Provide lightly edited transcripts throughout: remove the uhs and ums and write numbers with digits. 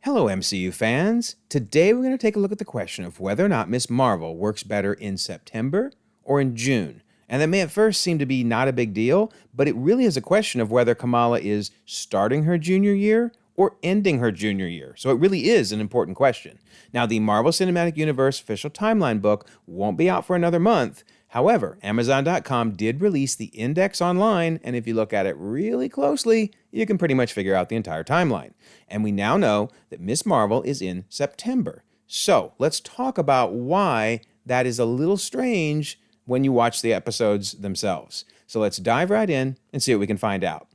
Hello, MCU fans. Today we're going to take a look at the question of whether or not Miss Marvel works better in September or in June. And that may at first seem to be not a big deal, but it really is a question of whether Kamala is starting her junior year or ending her junior year. So it really is an important question. Now, the Marvel Cinematic Universe official timeline book won't be out for another month. However, Amazon.com did release the index online, and if you look at it really closely, you can pretty much figure out the entire timeline. And we now know that Miss Marvel is in September. So let's talk about why that is a little strange when you watch the episodes themselves. So let's dive right in and see what we can find out.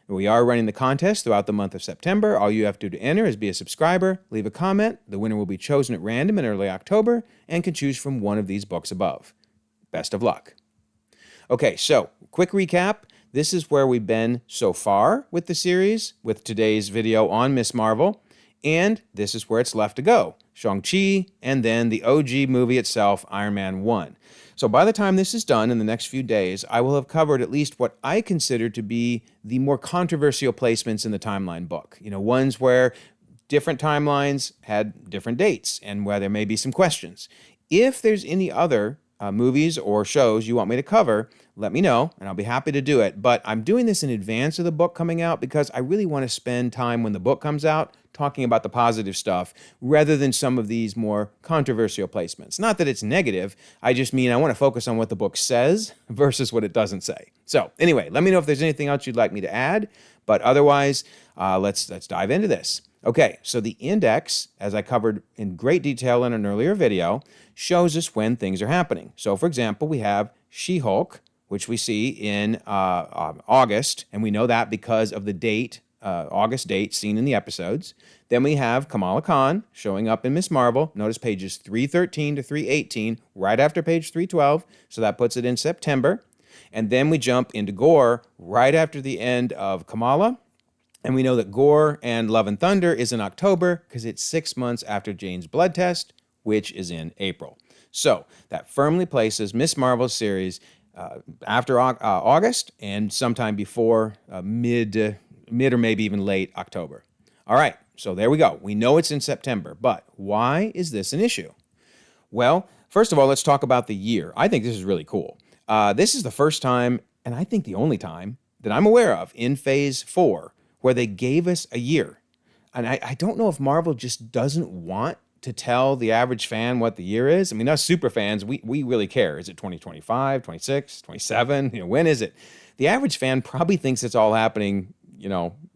We are running the contest throughout the month of September. All you have to do to enter is be a subscriber, leave a comment. The winner will be chosen at random in early October and can choose from one of these books above. Best of luck. Okay, so quick recap. This is where we've been so far with the series, with today's video on Miss Marvel, and this is where it's left to go. Shang-Chi, and then the OG movie itself, Iron Man 1. So by the time this is done in the next few days, I will have covered at least what I consider to be the more controversial placements in the timeline book. Ones where different timelines had different dates and where there may be some questions. If there's any other movies or shows you want me to cover, let me know, and I'll be happy to do it. But I'm doing this in advance of the book coming out because I really want to spend time when the book comes out talking about the positive stuff rather than some of these more controversial placements. Not that it's negative, I just mean I want to focus on what the book says versus what it doesn't say. So anyway, let me know if there's anything else you'd like me to add, but otherwise, let's dive into this. Okay, so the index, as I covered in great detail in an earlier video, shows us when things are happening. So, for example, we have She-Hulk, which we see in August, and we know that because of the date, August date seen in the episodes. Then we have Kamala Khan showing up in Miss Marvel. Notice pages 313 to 318, right after page 312, so that puts it in September. And then we jump into Gore right after the end of Kamala. And we know that Gore and Love and Thunder is in October because it's 6 months after Jane's blood test, which is in April. So that firmly places Miss Marvel's series after August and sometime before mid or maybe even late October. All right, so there we go. We know it's in September, but why is this an issue? Well, first of all, let's talk about the year. I think this is really cool. This is the first time, and I think the only time, that I'm aware of in Phase 4 where they gave us a year. And I don't know if Marvel just doesn't want to tell the average fan what the year is. I mean, us super fans, we really care. Is it 2025, 26, 27? When is it? The average fan probably thinks it's all happening,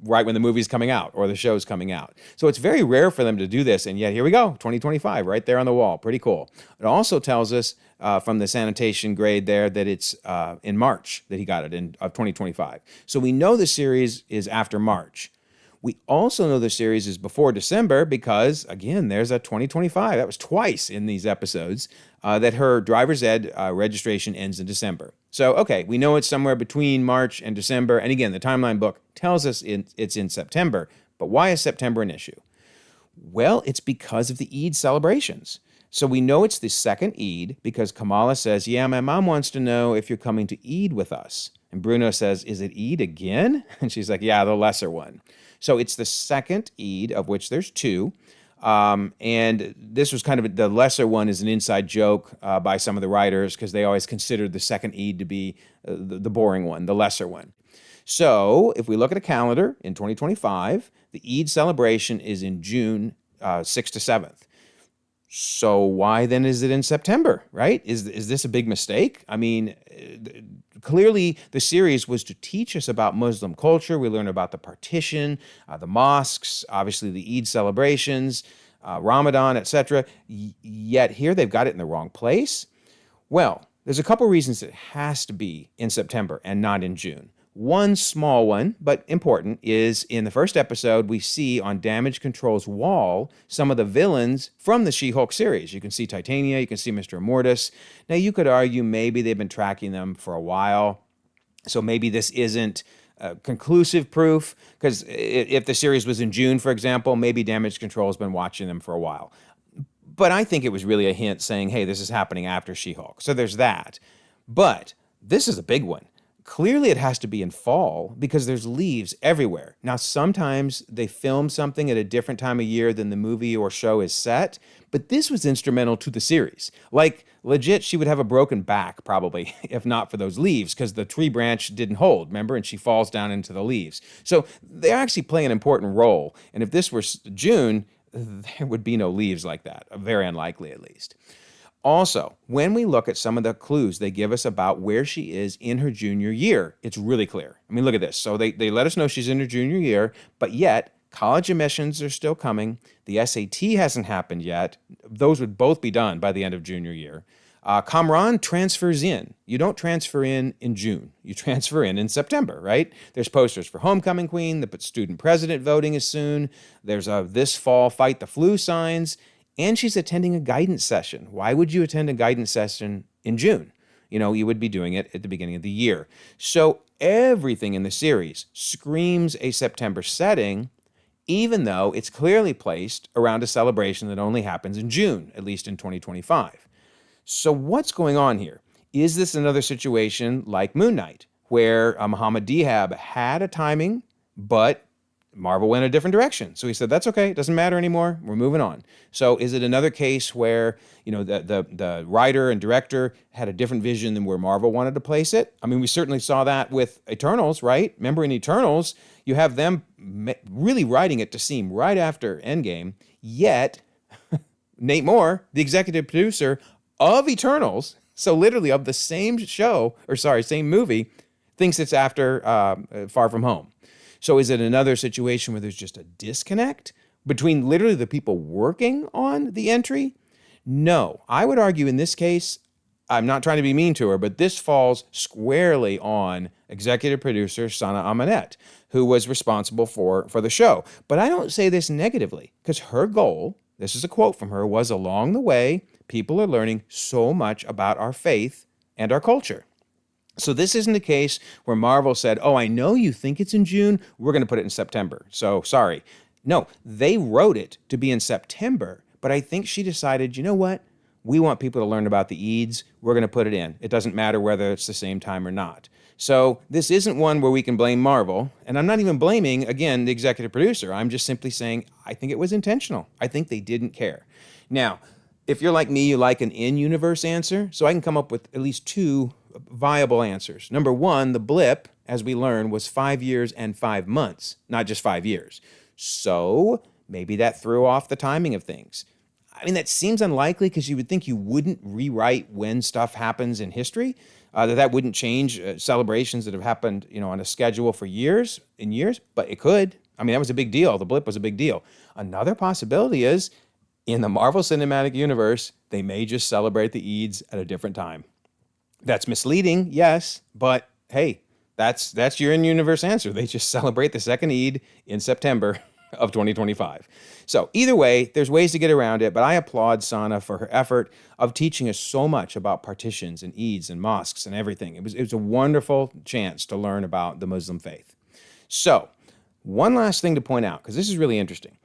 right when the movie's coming out or the show's coming out. So it's very rare for them to do this, and yet here we go, 2025, right there on the wall. Pretty cool. It also tells us from the sanitation grade there that it's in March that he got it of 2025. So we know the series is after March. We also know the series is before December because, again, there's a 2025. That was twice in these episodes that her driver's ed registration ends in December. So, okay, we know it's somewhere between March and December. And again, the timeline book tells us it's in September. But why is September an issue? Well, it's because of the Eid celebrations. So we know it's the second Eid because Kamala says, yeah, my mom wants to know if you're coming to Eid with us. And Bruno says, is it Eid again? And she's like, yeah, the lesser one. So it's the second Eid, of which there's two. And this was kind of the lesser one is an inside joke by some of the writers because they always considered the second Eid to be the boring one, the lesser one. So if we look at a calendar in 2025, the Eid celebration is in June 6th to 7th. So why then is it in September, right? Is this a big mistake? I mean, clearly the series was to teach us about Muslim culture. We learned about the partition, the mosques, obviously the Eid celebrations, Ramadan, etc. Yet here they've got it in the wrong place. Well, there's a couple reasons it has to be in September and not in June. One small one, but important, is in the first episode, we see on Damage Control's wall some of the villains from the She-Hulk series. You can see Titania, you can see Mr. Immortus. Now, you could argue maybe they've been tracking them for a while, so maybe this isn't conclusive proof, because if the series was in June, for example, maybe Damage Control has been watching them for a while. But I think it was really a hint saying, hey, this is happening after She-Hulk. So there's that. But this is a big one. Clearly, it has to be in fall because there's leaves everywhere. Now, sometimes they film something at a different time of year than the movie or show is set, but this was instrumental to the series. Like, legit, she would have a broken back probably, if not for those leaves, because the tree branch didn't hold, remember? And she falls down into the leaves. So they actually play an important role. And if this were June, there would be no leaves like that, very unlikely at least. Also, when we look at some of the clues they give us about where she is in her junior year, it's really clear. I mean, look at this. So they let us know she's in her junior year, but yet college admissions are still coming. The SAT hasn't happened yet. Those would both be done by the end of junior year. Kamran transfers in. You don't transfer in June. You transfer in September, right? There's posters for Homecoming Queen. The student president voting is soon. There's this fall fight the flu signs. And she's attending a guidance session. Why would you attend a guidance session in June? You would be doing it at the beginning of the year. So everything in the series screams a September setting, even though it's clearly placed around a celebration that only happens in June, at least in 2025. So what's going on here? Is this another situation like Moon Knight, where Muhammad Dihab had a timing, but Marvel went a different direction. So he said, that's okay. It doesn't matter anymore. We're moving on. So is it another case where, the writer and director had a different vision than where Marvel wanted to place it? I mean, we certainly saw that with Eternals, right? Remember in Eternals, you have them really writing it to seem right after Endgame, yet Nate Moore, the executive producer of Eternals, so literally of the same same movie, thinks it's after Far From Home. So is it another situation where there's just a disconnect between literally the people working on the entry? No. I would argue in this case, I'm not trying to be mean to her, but this falls squarely on executive producer Sana Amanat, who was responsible for the show. But I don't say this negatively, because her goal, this is a quote from her, was along the way, people are learning so much about our faith and our culture. So this isn't a case where Marvel said, oh, I know you think it's in June, we're going to put it in September. So sorry. No, they wrote it to be in September, but I think she decided, you know what? We want people to learn about the Eids. We're going to put it in. It doesn't matter whether it's the same time or not. So this isn't one where we can blame Marvel. And I'm not even blaming, again, the executive producer. I'm just simply saying I think it was intentional. I think they didn't care. Now, if you're like me, you like an in-universe answer. So I can come up with at least two viable answers. Number one, the blip, as we learn, was 5 years and 5 months, not just 5 years. So maybe that threw off the timing of things. I mean, that seems unlikely because you would think you wouldn't rewrite when stuff happens in history, that wouldn't change celebrations that have happened, on a schedule for years, but it could. I mean, that was a big deal. The blip was a big deal. Another possibility is in the Marvel Cinematic Universe, they may just celebrate the Eids at a different time. That's misleading, yes, but hey, that's your in-universe answer. They just celebrate the second Eid in September of 2025. So either way, there's ways to get around it, but I applaud Sana for her effort of teaching us so much about partitions and Eids and mosques and everything. It was a wonderful chance to learn about the Muslim faith. So one last thing to point out, because this is really interesting.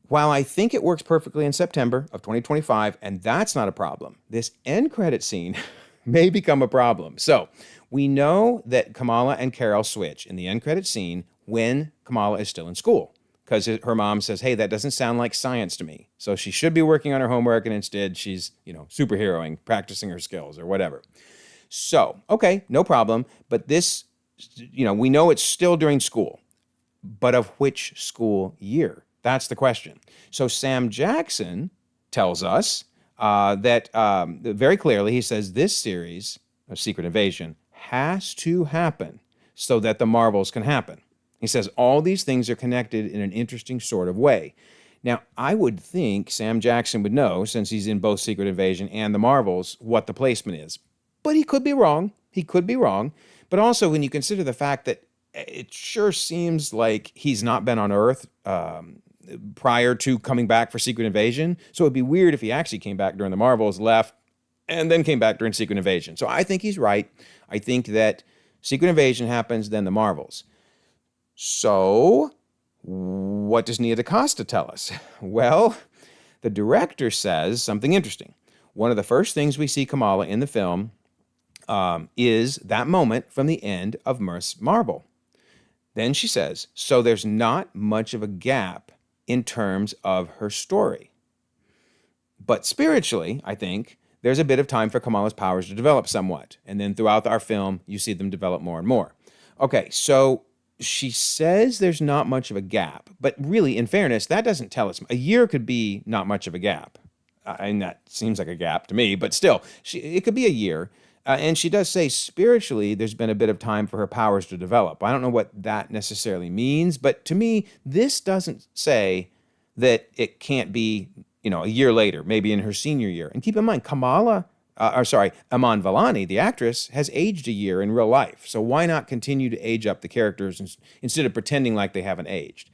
While I think it works perfectly in September of 2025, and that's not a problem, this end credit scene may become a problem. So we know that Kamala and Carol switch in the end credit scene when Kamala is still in school, because her mom says, hey, that doesn't sound like science to me. So she should be working on her homework, and instead she's, superheroing, practicing her skills or whatever. So, okay, no problem. But this, we know it's still during school, but of which school year? That's the question. So Sam Jackson tells us that very clearly, he says this series, of Secret Invasion, has to happen so that the Marvels can happen. He says all these things are connected in an interesting sort of way. Now, I would think Sam Jackson would know, since he's in both Secret Invasion and the Marvels, what the placement is. But he could be wrong. He could be wrong. But also, when you consider the fact that it sure seems like he's not been on Earth prior to coming back for Secret Invasion. So it'd be weird if he actually came back during the Marvels, left, and then came back during Secret Invasion. So I think he's right. I think that Secret Invasion happens, then the Marvels. So what does Nia DaCosta tell us? Well, the director says something interesting. One of the first things we see Kamala in the film is that moment from the end of Miss Marvel. Then she says, so there's not much of a gap in terms of her story. But spiritually, I think, there's a bit of time for Kamala's powers to develop somewhat. And then throughout our film, you see them develop more and more. Okay, so she says there's not much of a gap. But really, in fairness, that doesn't tell us. A year could be not much of a gap. And that seems like a gap to me. But still, it could be a year. And she does say spiritually, there's been a bit of time for her powers to develop. I don't know what that necessarily means. But to me, this doesn't say that it can't be, a year later, maybe in her senior year. And keep in mind, Iman Vellani, the actress, has aged a year in real life. So why not continue to age up the characters instead of pretending like they haven't aged?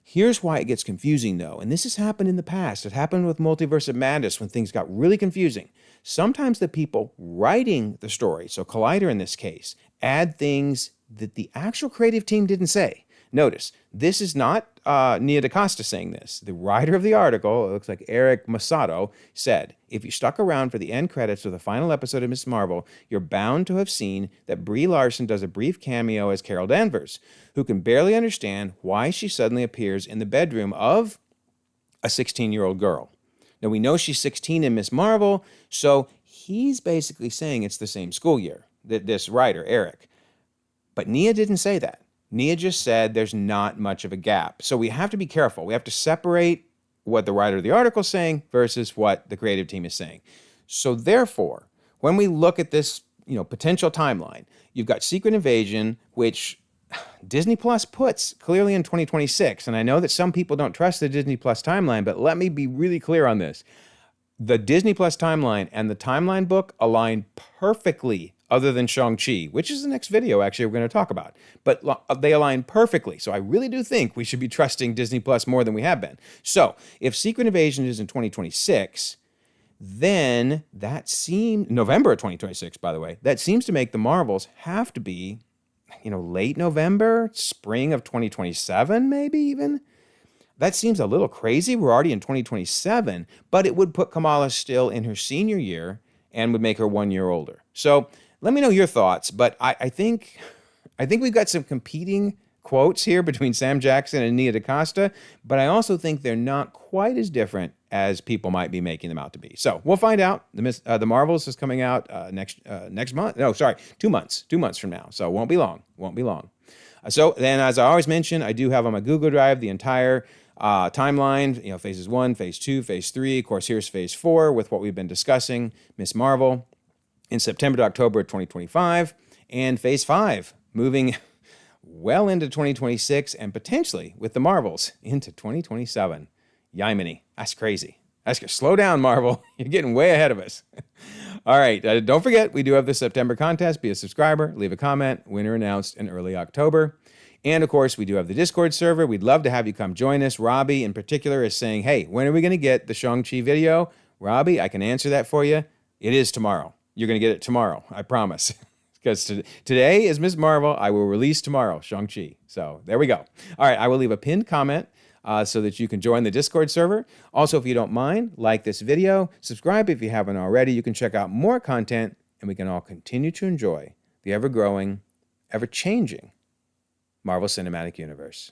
Here's why it gets confusing, though. And this has happened in the past. It happened with Multiverse of Madness when things got really confusing. Sometimes the people writing the story, so Collider in this case, add things that the actual creative team didn't say. Notice, this is not Nia DaCosta saying this. The writer of the article, it looks like Eric Masato, said, if you stuck around for the end credits of the final episode of Miss Marvel, you're bound to have seen that Brie Larson does a brief cameo as Carol Danvers, who can barely understand why she suddenly appears in the bedroom of a 16-year-old girl. Now, we know she's 16 in Miss Marvel, so he's basically saying it's the same school year, this writer, Eric. But Nia didn't say that. Nia just said there's not much of a gap. So we have to be careful. We have to separate what the writer of the article is saying versus what the creative team is saying. So therefore, when we look at this, potential timeline, you've got Secret Invasion, which Disney Plus puts clearly in 2026. And I know that some people don't trust the Disney Plus timeline, but let me be really clear on this. The Disney Plus timeline and the timeline book align perfectly, other than Shang-Chi, which is the next video, actually, we're going to talk about. But they align perfectly. So I really do think we should be trusting Disney Plus more than we have been. So if Secret Invasion is in 2026, then that seems, November of 2026, by the way, that seems to make the Marvels have to be, late November, spring of 2027, maybe even. That seems a little crazy. We're already in 2027, but it would put Kamala still in her senior year and would make her 1 year older. So let me know your thoughts, but I think we've got some competing quotes here between Sam Jackson and Nia DaCosta, but I also think they're not quite as different as people might be making them out to be. So we'll find out. The Marvels is coming out next month. No, sorry, 2 months. 2 months from now. So it won't be long. So then, as I always mention, I do have on my Google Drive the entire timeline, phases 1, phase 2, phase 3. Of course, here's phase 4 with what we've been discussing, Miss Marvel in September to October of 2025, and phase 5 moving well into 2026 and potentially with the Marvels into 2027. Yiminy, that's crazy. Slow down, Marvel. You're getting way ahead of us. All right, don't forget, we do have the September contest. Be a subscriber, leave a comment. Winner announced in early October. And of course, we do have the Discord server. We'd love to have you come join us. Robbie, in particular, is saying, hey, when are we going to get the Shang-Chi video? Robbie, I can answer that for you. It is tomorrow. You're going to get it tomorrow, I promise. Because today is Miss Marvel. I will release tomorrow, Shang-Chi. So there we go. All right, I will leave a pinned comment so that you can join the Discord server. Also, if you don't mind, like this video, subscribe if you haven't already. You can check out more content, and we can all continue to enjoy the ever-growing, ever-changing Marvel Cinematic Universe.